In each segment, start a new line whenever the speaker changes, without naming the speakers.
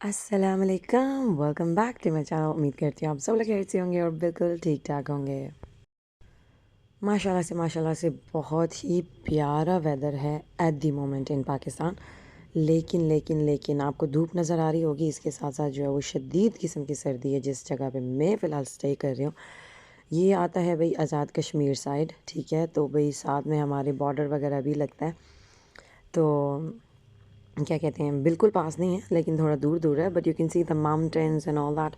अस्सलाम वालेकुम, welcome back to my channel. उम्मीद करती हूँ आप सब लोग खैरियत से होंगे और बिल्कुल ठीक ठाक होंगे। माशाल्लाह से बहुत ही प्यारा वेदर है at the moment in Pakistan. लेकिन आपको धूप नज़र आ रही होगी, इसके साथ साथ जो है वो शदीद किस्म की सर्दी है। जिस जगह पे मैं फ़िलहाल स्टे कर रही हूँ ये आता है भाई आज़ाद कश्मीर साइड, ठीक है। तो भाई साथ में हमारे बॉर्डर वगैरह भी लगता है, तो क्या कहते हैं, बिल्कुल पास नहीं है लेकिन थोड़ा दूर दूर है। But you can see the mountains and all that.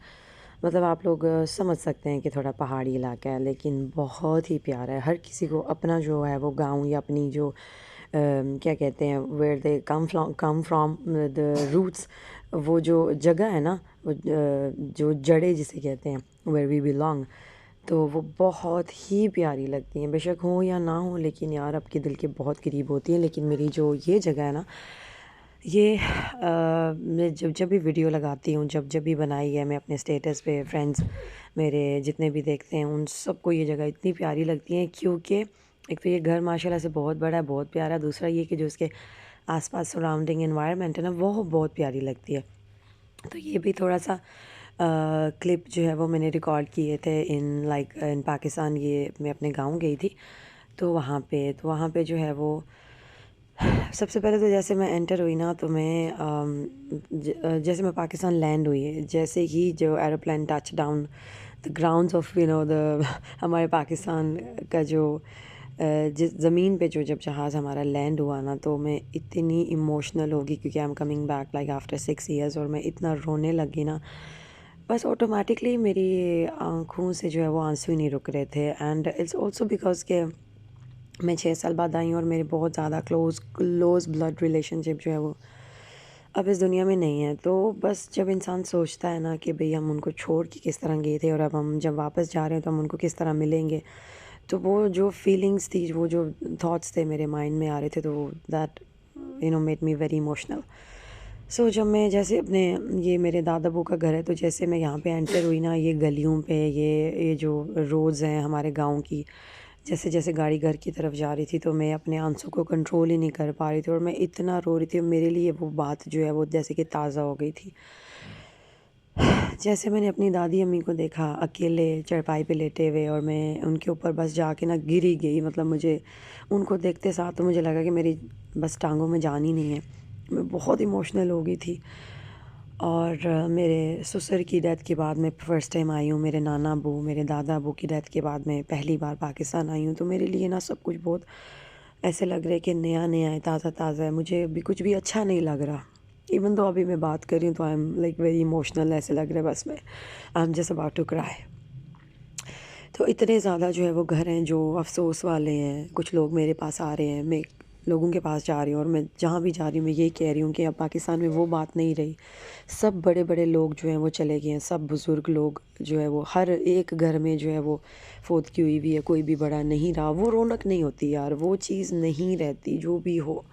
मतलब आप लोग समझ सकते हैं कि थोड़ा पहाड़ी इलाका है, लेकिन बहुत ही प्यारा है। हर किसी को अपना जो है वो गांव या अपनी जो क्या कहते हैं, where they come from the roots, वो जो जगह है ना, वो जो जड़ें जिसे कहते हैं, वेयर वी बिलोंग, तो वो बहुत ही प्यारी लगती हैं। बेशक हो या ना हो, लेकिन यार आपके दिल के बहुत करीब होती हैं। लेकिन मेरी जो ये जगह है ना, ये मैं जब जब भी वीडियो लगाती हूँ, जब जब भी बनाई है मैं अपने स्टेटस पे, फ्रेंड्स मेरे जितने भी देखते हैं उन सबको ये जगह इतनी प्यारी लगती है। क्योंकि एक तो ये घर माशाल्लाह से बहुत बड़ा है, बहुत प्यारा है। दूसरा ये कि जो इसके आसपास सराउंडिंग एनवायरनमेंट है ना, वो बहुत प्यारी लगती है। तो ये भी थोड़ा सा क्लिप जो है वो मैंने रिकॉर्ड किए थे इन पाकिस्तान। ये मैं अपने गांव गई थी, तो वहाँ पे जो है वो सबसे पहले तो जैसे मैं एंटर हुई ना, तो मैं जैसे मैं पाकिस्तान लैंड हुई है, जैसे ही जो aeroplane touch down the grounds of the हमारे पाकिस्तान का जो जिस ज़मीन पे जो जब जहाज़ हमारा लैंड हुआ ना, तो मैं इतनी इमोशनल होगी क्योंकि I am coming back like after 6 years, और मैं इतना रोने लगी ना, बस ऑटोमेटिकली मेरी आँखों से जो है वो आंसू ही नहीं रुक रहे थे। एंड इट्स ऑल्सो बिकॉज के मैं 6 साल बाद आई हूँ और मेरे बहुत ज़्यादा क्लोज़ ब्लड रिलेशनशिप जो है वो अब इस दुनिया में नहीं है। तो बस जब इंसान सोचता है ना कि भाई हम उनको छोड़ के किस तरह गए थे और अब हम जब वापस जा रहे हैं तो हम उनको किस तरह मिलेंगे, तो वो जो फीलिंग्स थी, वो जो थॉट्स थे मेरे माइंड में आ रहे थे, तो that made me very emotional. So जब मैं जैसे अपने, ये मेरे दादा बू का घर है, तो जैसे मैं यहाँ पे एंटर हुई ना, ये गलियों पे ये जो रोड्स हैं हमारे गांव की, जैसे जैसे गाड़ी घर की तरफ जा रही थी तो मैं अपने आंसू को कंट्रोल ही नहीं कर पा रही थी और मैं इतना रो रही थी। मेरे लिए वो बात जो है वो जैसे कि ताज़ा हो गई थी। जैसे मैंने अपनी दादी अम्मी को देखा अकेले चारपाई पे लेटे हुए, और मैं उनके ऊपर बस जाके ना गिर ही गई। मतलब मुझे उनको देखते साथ तो मुझे लगा कि मेरी बस टांगों में जान ही नहीं है। मैं बहुत इमोशनल हो गई थी। और मेरे ससुर की डेथ के बाद मैं फ़र्स्ट टाइम आई हूँ। मेरे नाना अबू, मेरे दादा अबू की डेथ के बाद मैं पहली बार पाकिस्तान आई हूँ। तो मेरे लिए ना सब कुछ बहुत ऐसे लग रहा है कि नया नया है, ताज़ा ताज़ा है। मुझे अभी कुछ भी अच्छा नहीं लग रहा। इवन तो अभी मैं बात कर रही हूँ तो I am like very emotional, ऐसे लग रहा है बस मैं I am just about to cry. तो इतने ज़्यादा जो है वो घर हैं जो अफ़सोस वाले हैं। कुछ लोग मेरे पास आ रहे हैं, मैं लोगों के पास जा रही हूँ, और मैं जहाँ भी जा रही हूँ मैं यही कह रही हूँ कि अब पाकिस्तान में वो बात नहीं रही। सब बड़े बड़े लोग जो हैं वो चले गए हैं, सब बुज़ुर्ग लोग जो है वो हर एक घर में जो है वो फोत की हुई भी है, कोई भी बड़ा नहीं रहा। वो रौनक नहीं होती यार, वो चीज़ नहीं रहती जो भी हो।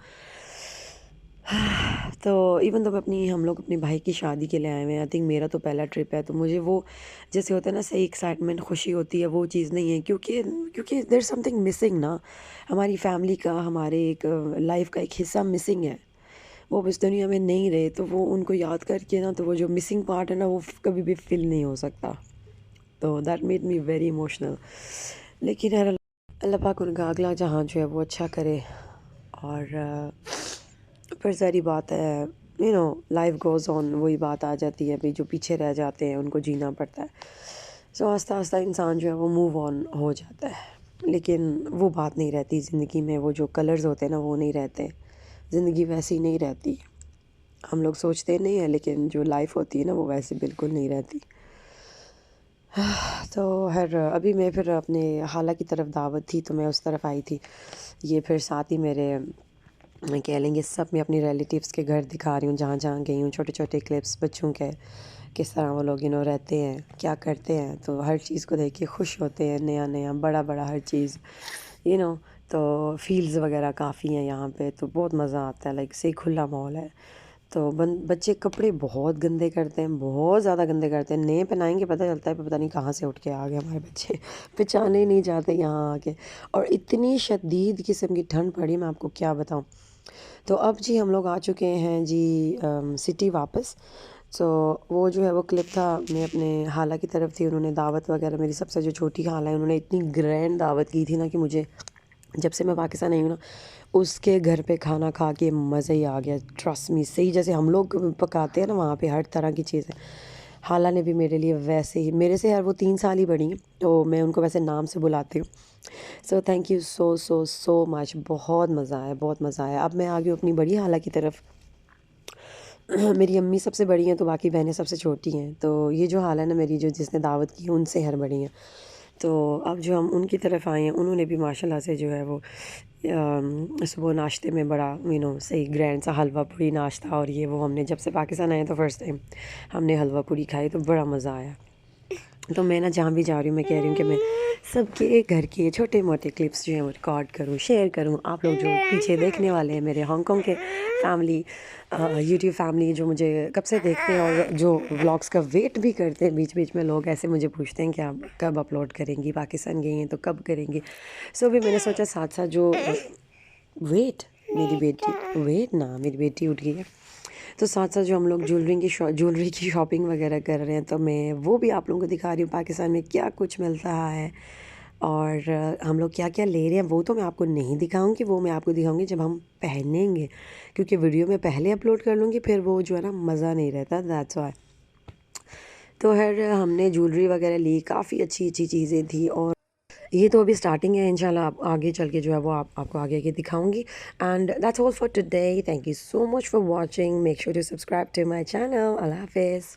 तो इवन तो हम लोग अपने भाई की शादी के लिए आए हुए हैं। आई थिंक मेरा तो पहला ट्रिप है, तो मुझे वो जैसे होता है ना, सही एक्साइटमेंट खुशी होती है, वो चीज़ नहीं है। क्योंकि क्योंकि देयर समथिंग मिसिंग ना, हमारी फैमिली का, हमारे एक लाइफ का एक हिस्सा मिसिंग है। वो अब इस दुनिया में नहीं रहे, तो वो उनको याद करके ना, तो वो जो मिसिंग पार्ट है ना, वो कभी भी फिल नहीं हो सकता। तो that made me very emotional. लेकिन यार अल्लाह पाक उनका अगला जहाँ जो है वो अच्छा करे। और फिर सारी बात है, लाइफ गोज़ ऑन, वही बात आ जाती है भाई, जो पीछे रह जाते हैं उनको जीना पड़ता है। सो आस्ता आस्ता इंसान जो है वो मूव ऑन हो जाता है। लेकिन वो बात नहीं रहती ज़िंदगी में, वो जो कलर्स होते हैं ना वो नहीं रहते। ज़िंदगी वैसी नहीं रहती। हम लोग सोचते नहीं हैं, लेकिन जो लाइफ होती है ना वो वैसे बिल्कुल नहीं रहती। तो हर अभी मैं फिर अपने खाला की तरफ दावत थी, तो मैं उस तरफ आई थी। ये फिर साथ ही मेरे कह लेंगे सब, मैं अपनी रिलेटिव्स के घर दिखा रही हूँ जहाँ जहाँ गई हूँ। छोटे छोटे क्लिप्स बच्चों के, किस तरह वो लोग रहते हैं, क्या करते हैं। तो हर चीज़ को देख के खुश होते हैं, नया नया बड़ा बड़ा हर चीज़ यू नो तो फील्ड्स वगैरह काफ़ी हैं यहाँ पे, तो बहुत मज़ा आता है। लाइक से खुला माहौल है। तो बच्चे कपड़े बहुत गंदे करते हैं, बहुत ज़्यादा गंदे करते हैं। नए पहनाएंगे पता चलता है पता नहीं कहाँ से उठ के आ गए हमारे बच्चे पहचाने ही नहीं जाते यहाँ आके। और इतनी शदीद किस्म की ठंड पड़ी, मैं आपको क्या बताऊँ। तो अब जी हम लोग आ चुके हैं जी सिटी वापस। سو وہ جو ہے وہ کلپ تھا، میں اپنے خالہ کی طرف تھی، انہوں نے دعوت وغیرہ، میری سب سے جو چھوٹی خالہ ہے انہوں نے اتنی گرینڈ دعوت کی تھی نا کہ مجھے جب سے میں پاکستان آئی ہوں نا اس کے گھر پہ کھانا کھا کے مزہ ہی آ گیا، ٹرسٹ می، صحیح جیسے ہم لوگ پکاتے ہیں نا وہاں پہ ہر طرح کی چیزیں خالہ نے بھی میرے لیے ویسے ہی، میرے سے وہ 3 سال ہی بڑی ہیں تو میں ان کو ویسے نام سے بلاتی ہوں. سو تھینک یو سو سو سو مچ، بہت مزہ آیا، بہت مزہ آیا. اب میں آ گئی ہوں اپنی بڑی خالہ کی طرف. میری امی سب سے بڑی ہیں تو باقی بہنیں سب سے چھوٹی ہیں، تو یہ جو خالہ ہے نا میری، جو جس نے دعوت کی ان سے ہر بڑی ہیں. تو اب جو ہم ان کی طرف آئے ہیں انہوں نے بھی ماشاء اللہ سے جو ہے وہ صبح ناشتے میں بڑا صحیح گرینڈ سا حلوہ پوری ناشتہ، اور یہ وہ ہم نے جب سے پاکستان آئے تو فرسٹ ٹائم ہم نے حلوہ پوری کھائی تو بڑا مزہ آیا. تو میں نا جہاں بھی جا رہی ہوں میں کہہ رہی ہوں کہ میں سب کے گھر کے چھوٹے موٹے کلپس جو ہیں وہ ریکارڈ کروں، شیئر کروں. آپ لوگ جو پیچھے دیکھنے والے ہیں میرے ہانگ کانگ کے فیملی، یوٹیوب فیملی جو مجھے کب سے دیکھتے ہیں اور جو ولاگس کا ویٹ بھی کرتے ہیں، بیچ بیچ میں لوگ ایسے مجھے پوچھتے ہیں کہ آپ کب اپلوڈ کریں گی، پاکستان گئی ہیں تو کب کریں گی. سو بھی میں نے سوچا ساتھ ساتھ جو ویٹ میری بیٹی اٹھ گئی ہے، تو ساتھ ساتھ جو ہم لوگ جولری کی شاپنگ وغیرہ کر رہے ہیں تو میں وہ بھی آپ لوگوں کو دکھا رہی ہوں پاکستان میں کیا کچھ ملتا ہے اور ہم لوگ کیا کیا لے رہے ہیں. وہ تو میں آپ کو نہیں دکھاؤں گی، وہ میں آپ کو دکھاؤں گی جب ہم پہنیں گے، کیونکہ ویڈیو میں پہلے اپلوڈ کر لوں گی پھر وہ جو ہے نا مزہ نہیں رہتا، دیٹس وائی. تو ہم نے جولری وغیرہ لی، کافی اچھی اچھی چیزیں تھیں، اور یہ تو ابھی اسٹارٹنگ ہے، انشاءاللہ آپ آگے چل کے جو ہے وہ آپ کو آگے دکھاؤں گی. And that's all for today. Thank you so much for watching. Make sure to subscribe to my channel. Allah حافظ.